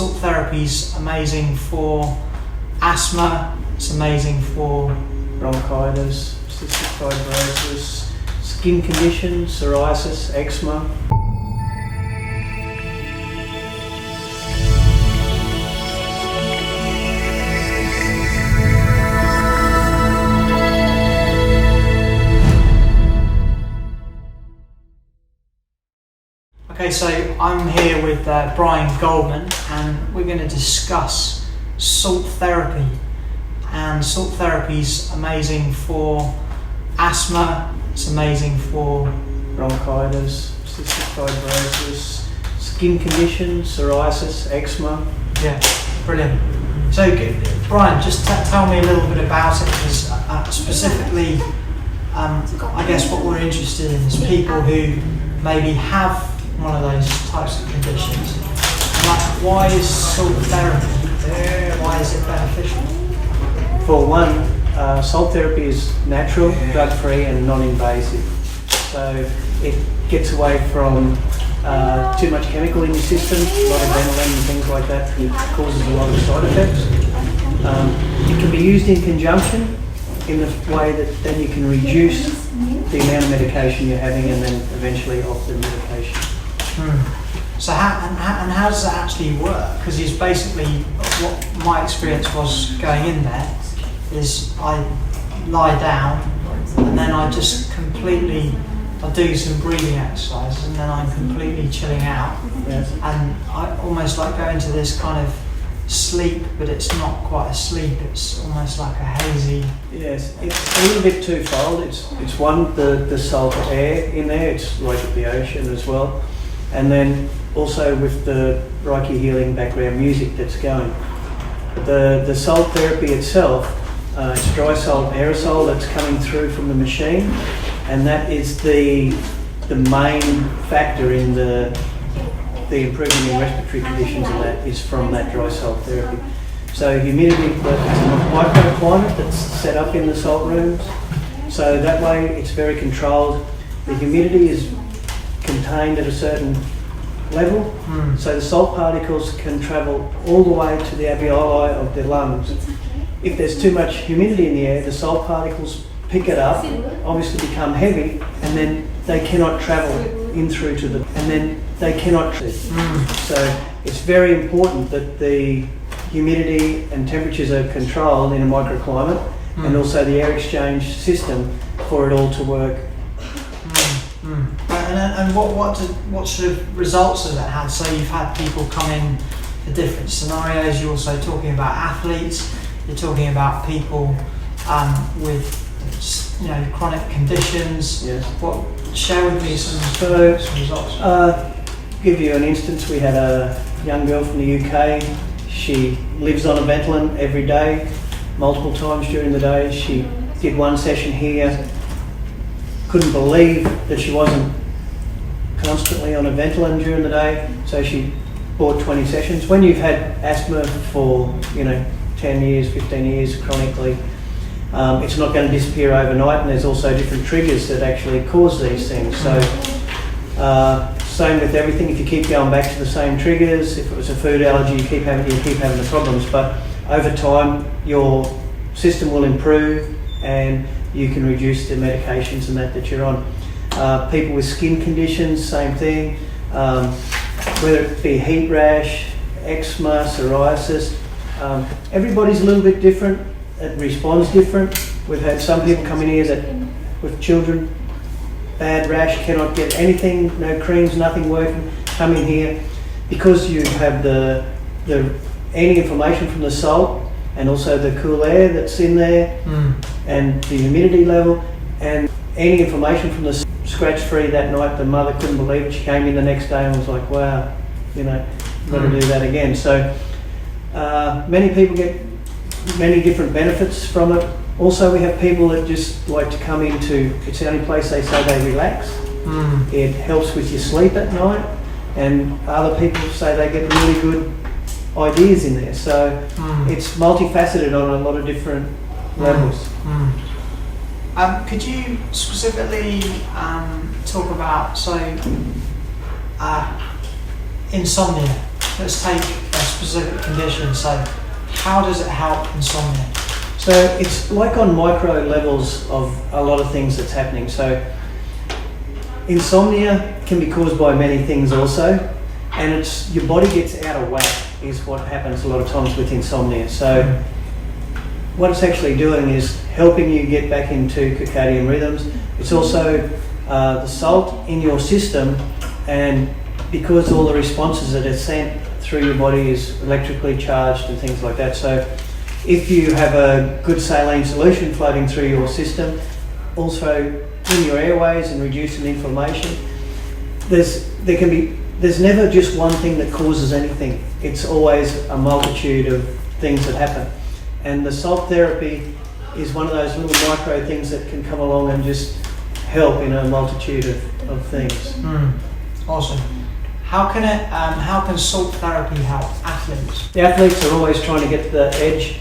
Salt therapy's amazing for asthma, it's amazing for bronchitis, cystic fibrosis, skin conditions, psoriasis, eczema. Okay, so I'm here with Brian Goldman, and we're going to discuss salt therapy. And salt therapy's amazing for asthma, it's amazing for bronchitis, cystic fibrosis, skin conditions, psoriasis, eczema. Yeah, brilliant. So Brian, just tell me a little bit about it, because specifically, I guess what we're interested in is people who maybe have one of those types of conditions. Like, why is salt therapy there? Why is it beneficial? For one, salt therapy is natural, drug-free and non-invasive. So it gets away from too much chemical in your system, a lot of adrenaline and things like that. It causes a lot of side effects. It can be used in conjunction in the way that then you can reduce the amount of medication you're having and then eventually off the medication. So how does that actually work? Because it's basically, what my experience was going in there is I lie down and then I just completely, I do some breathing exercises and then I'm completely chilling out. Yes. And I almost like go into this kind of sleep, but it's not quite a sleep, it's almost like a hazy. Yes, it's a little bit twofold. It's one, the salt air in there, it's like at the ocean as well. And then also with the Reiki healing background music that's going. The salt therapy itself, it's dry salt aerosol that's coming through from the machine, and that is the main factor in the improvement in respiratory conditions, and that is from that dry salt therapy. So humidity, it's a microclimate that's set up in the salt rooms, so that way it's very controlled. The humidity is contained at a certain level, so the salt particles can travel all the way to the alveoli of the lungs. If there's too much humidity in the air, the salt particles pick it up, obviously become heavy, and then they cannot travel in through to the, and then they cannot. So it's very important that the humidity and temperatures are controlled in a microclimate, and also the air exchange system for it all to work. And what sort of results has that had? So you've had people come in for different scenarios. You're also talking about athletes. You're talking about people with chronic conditions. Yes. Share with me some results. Give you an instance. We had a young girl from the UK. She lives on a Ventolin every day, multiple times during the day. She did one session here. Couldn't believe that she wasn't constantly on a Ventolin during the day, so she bought 20 sessions. When you've had asthma for 10 years, 15 years chronically, it's not going to disappear overnight, and there's also different triggers that actually cause these things. So same with everything. If you keep going back to the same triggers, if it was a food allergy, you keep having the problems. But over time, your system will improve, and you can reduce the medications and that you're on. People with skin conditions, same thing. Whether it be heat rash, eczema, psoriasis, everybody's a little bit different. It responds different. We've had some people come in here that, with children, bad rash, cannot get anything, no creams, nothing working, come in here. Because you have the anti-inflammation from the salt, and also the cool air that's in there, and the humidity level, and any inflammation from the scratch-free that night. The mother couldn't believe it. She came in the next day and was like, wow, I've got to do that again. So many people get many different benefits from it. Also, we have people that just like to come into, it's the only place they say they relax. It helps with your sleep at night, and other people say they get really good ideas in there. So it's multifaceted on a lot of different levels. Could you specifically talk about insomnia? Let's take specific condition. So how does it help insomnia? So it's like on micro levels of a lot of things that's happening. So insomnia can be caused by many things also, and it's your body gets out of whack is what happens a lot of times with insomnia. So what it's actually doing is helping you get back into circadian rhythms. It's also the salt in your system, and because all the responses that are sent through your body is electrically charged and things like that. So if you have a good saline solution floating through your system, also in your airways and reducing inflammation, there's never just one thing that causes anything. It's always a multitude of things that happen. And the salt therapy is one of those little micro things that can come along and just help in a multitude of things. Awesome. How can salt therapy help athletes? The athletes are always trying to get to the edge.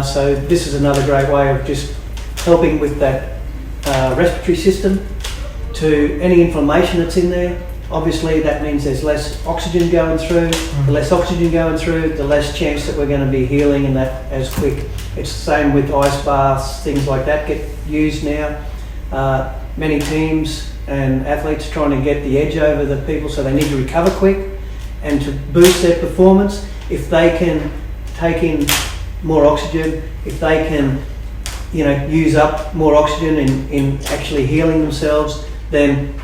So this is another great way of just helping with that respiratory system, to any inflammation that's in there. Obviously that means there's less oxygen going through. The less oxygen going through, the less chance that we're going to be healing and that as quick. It's the same with ice baths, things like that get used now. Many teams and athletes trying to get the edge over the people, so they need to recover quick, and to boost their performance, if they can take in more oxygen, if they can use up more oxygen in actually healing themselves, then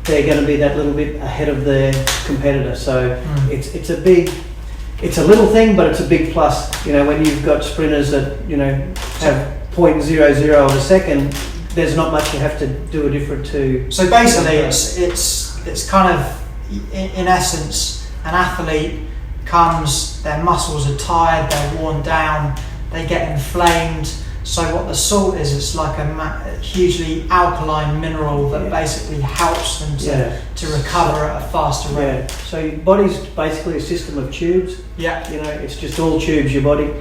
they're going to be that little bit ahead of their competitor. So it's a little thing, but it's a big plus. When you've got sprinters that have 0.00 of a second, there's not much you have to do a different to. So basically, it's kind of, in essence, an athlete comes, their muscles are tired, they're worn down, they get inflamed. So what the salt is, it's like a hugely alkaline mineral that basically helps them to recover at a faster rate. Yeah. So your body's basically a system of tubes. Yeah. It's just all tubes, your body.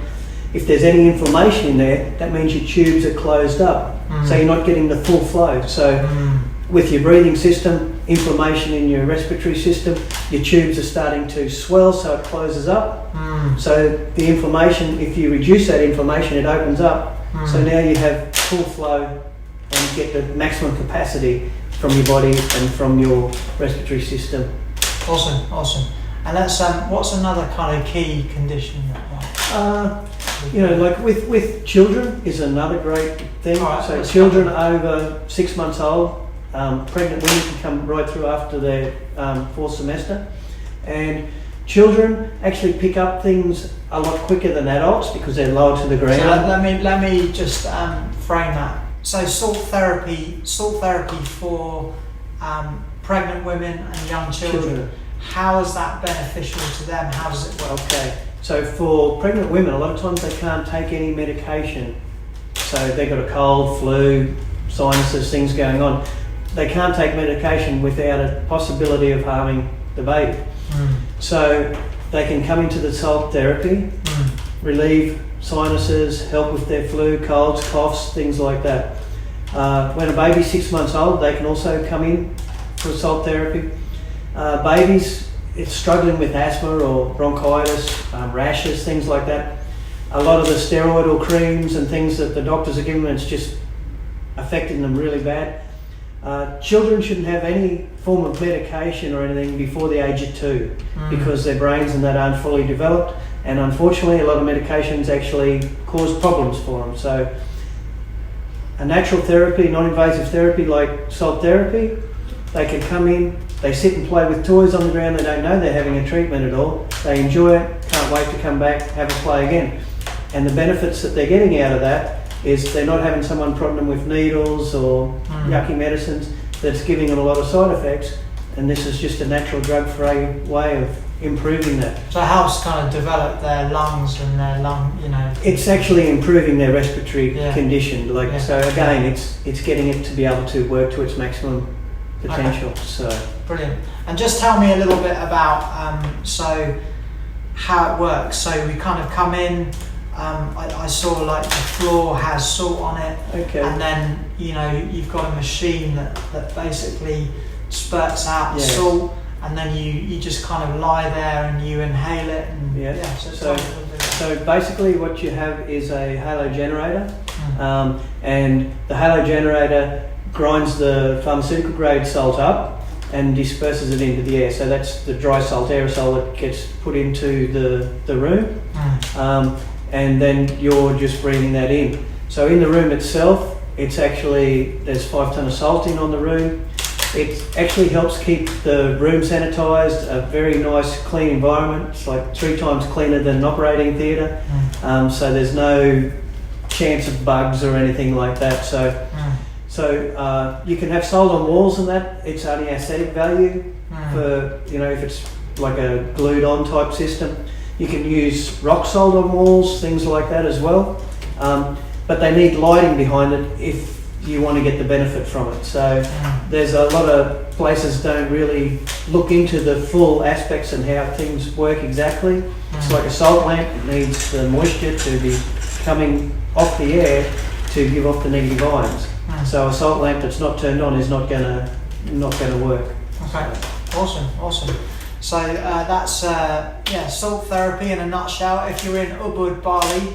If there's any inflammation in there, that means your tubes are closed up. So you're not getting the full flow. So with your breathing system, inflammation in your respiratory system, your tubes are starting to swell, so it closes up. So the inflammation, if you reduce that inflammation, it opens up. So now you have full flow and get the maximum capacity from your body and from your respiratory system. Awesome. And that's what's another kind of key condition? Like with children is another great thing. Right, so children over 6 months old, pregnant women can come right through after their fourth semester, and children actually pick up things a lot quicker than adults because they're lower to the ground. So let me just frame that. So salt therapy for pregnant women and young children. How is that beneficial to them? How does it work? Okay, so for pregnant women, a lot of times they can't take any medication. So they've got a cold, flu, sinuses, things going on. They can't take medication without a possibility of harming the baby. So they can come into the salt therapy, relieve sinuses, help with their flu, colds, coughs, things like that. When a baby's 6 months old, they can also come in for salt therapy. Babies, it's struggling with asthma or bronchitis, rashes, things like that. A lot of the steroidal creams and things that the doctors are giving them, it's just affecting them really bad. Children shouldn't have any form of medication or anything before the age of 2 because their brains and that aren't fully developed, and unfortunately a lot of medications actually cause problems for them. So a natural therapy, non-invasive therapy like salt therapy, they can come in, they sit and play with toys on the ground, they don't know they're having a treatment at all, they enjoy it, can't wait to come back, have a play again. And the benefits that they're getting out of that is they're not having someone prodding them with needles or yucky medicines that's giving them a lot of side effects, and this is just a natural drug-free way of improving that. So it helps kind of develop their lungs and their It's actually improving their respiratory condition. So again, it's getting it to be able to work to its maximum potential. Okay. So brilliant. And just tell me a little bit about how it works. So we kind of come in. I saw like the floor has salt on it, and then you've got a machine that basically spurts out the salt, and then you just kind of lie there and you inhale it. And so basically what you have is a halo generator, and the halo generator grinds the pharmaceutical grade salt up and disperses it into the air. So that's the dry salt aerosol that gets put into the room, and then you're just breathing that in. So in the room itself, it's actually, there's 5 tonnes of salt in on the room. It actually helps keep the room sanitised, a very nice clean environment. It's like 3 times cleaner than an operating theatre, so there's no chance of bugs or anything like that. So you can have salt on walls and that. It's only aesthetic value for, if it's like a glued on type system. You can use rock salt on walls, things like that as well. But they need lighting behind it if you want to get the benefit from it. So there's a lot of places don't really look into the full aspects and how things work exactly. It's like a salt lamp. It needs the moisture to be coming off the air to give off the negative ions. So a salt lamp that's not turned on is not gonna work. Okay, awesome. So that's salt therapy in a nutshell. If you're in Ubud, Bali,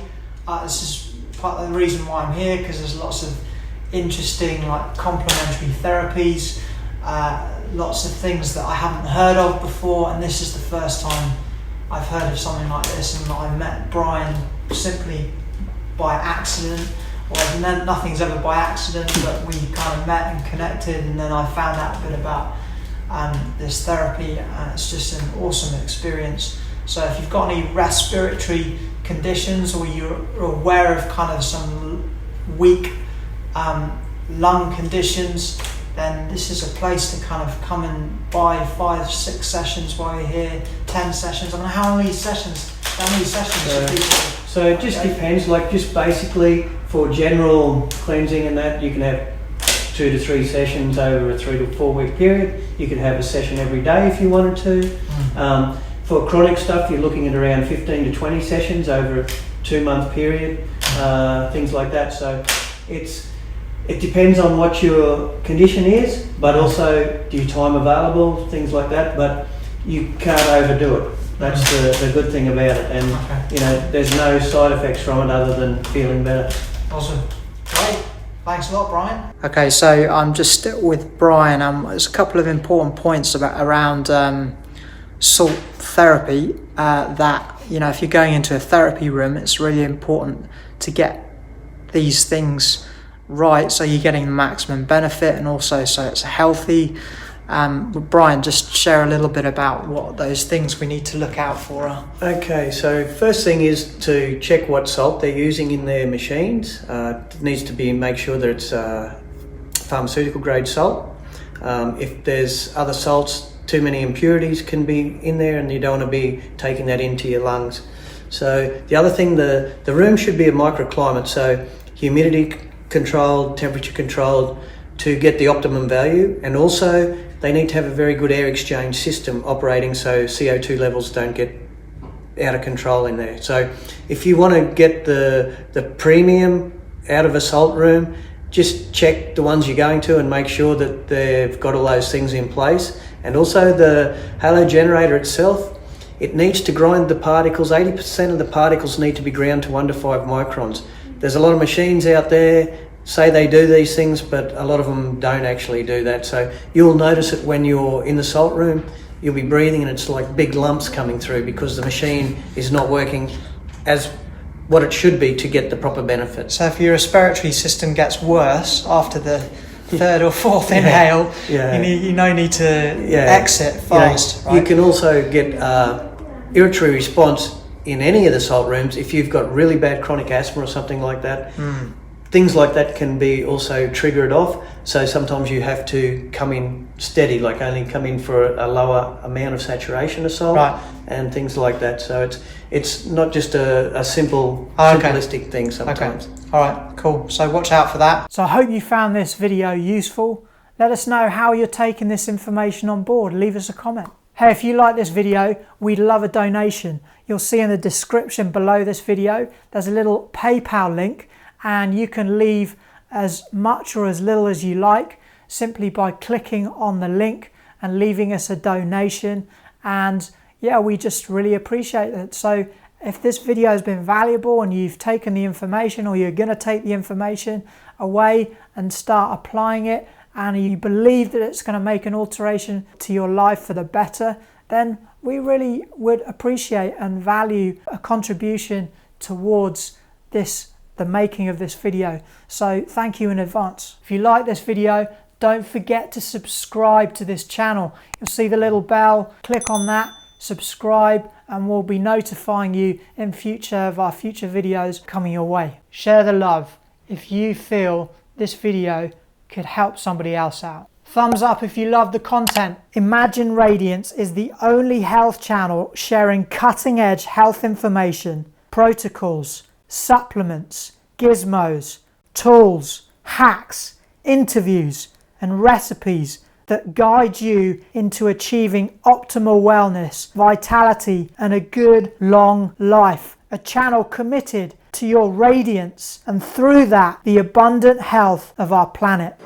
this is part of the reason why I'm here, because there's lots of interesting complementary therapies, lots of things that I haven't heard of before, and this is the first time I've heard of something like this. And I met Brian simply by accident. Well, nothing's ever by accident, but we kind of met and connected, and then I found out a bit about this therapy, and it's just an awesome experience. So if you've got any respiratory conditions, or you're aware of kind of some weak lung conditions, then this is a place to kind of come and buy 5, 6 sessions while you're here, 10 sessions. I mean, how many sessions should people? So it just depends. Just basically for general cleansing and that, you can have 2 to 3 sessions over a 3 to 4 week period. You could have a session every day if you wanted to. For chronic stuff, you're looking at around 15 to 20 sessions over a 2-month period, things like that. So it depends on what your condition is, but also do your time available, things like that. But you can't overdo it. That's the good thing about it, and there's no side effects from it other than feeling better. Awesome, great. Thanks a lot, Brian. Okay, so I'm just with Brian. There's a couple of important points around salt therapy. That if you're going into a therapy room, it's really important to get these things right, so you're getting the maximum benefit, and also so it's healthy. Brian, just share a little bit about what those things we need to look out for are. Okay, so first thing is to check what salt they're using in their machines. It needs to make sure that it's pharmaceutical grade salt. If there's other salts, too many impurities can be in there, and you don't want to be taking that into your lungs. So the other thing, the room should be a microclimate, so humidity controlled, temperature controlled, to get the optimum value, and also they need to have a very good air exchange system operating so CO2 levels don't get out of control in there. So if you want to get the premium out of a salt room, just check the ones you're going to and make sure that they've got all those things in place. And also the halo generator itself, it needs to grind the particles. 80% of the particles need to be ground to 1 to 5 microns. There's a lot of machines out there say they do these things, but a lot of them don't actually do that. So you'll notice it when you're in the salt room. You'll be breathing and it's like big lumps coming through because the machine is not working as what it should be to get the proper benefit. So if your respiratory system gets worse after the 3rd or 4th inhale, you need to exit fast. Right? You can also get irritatory response in any of the salt rooms if you've got really bad chronic asthma or something like that. Things like that can be also triggered off, so sometimes you have to come in steady, like only come in for a lower amount of saturation of salt, and things like that. So it's not just a simplistic thing sometimes. Okay. All right, cool. So watch out for that. So I hope you found this video useful. Let us know how you're taking this information on board. Leave us a comment. Hey, if you like this video, we'd love a donation. You'll see in the description below this video, there's a little PayPal link, and you can leave as much or as little as you like simply by clicking on the link and leaving us a donation. And yeah, we just really appreciate it. So if this video has been valuable and you've taken the information, or you're going to take the information away and start applying it, and you believe that it's going to make an alteration to your life for the better, then we really would appreciate and value a contribution towards the making of this video. So thank you in advance. If you like this video, don't forget to subscribe to this channel. You'll see the little bell, click on that, subscribe, and we'll be notifying you in future of our future videos coming your way. Share the love if you feel this video could help somebody else out. Thumbs up if you love the content. Imagine Radiance is the only health channel sharing cutting-edge health information, protocols, supplements, gizmos, tools, hacks, interviews, and recipes that guide you into achieving optimal wellness, vitality, and a good long life. A channel committed to your radiance, and through that, the abundant health of our planet.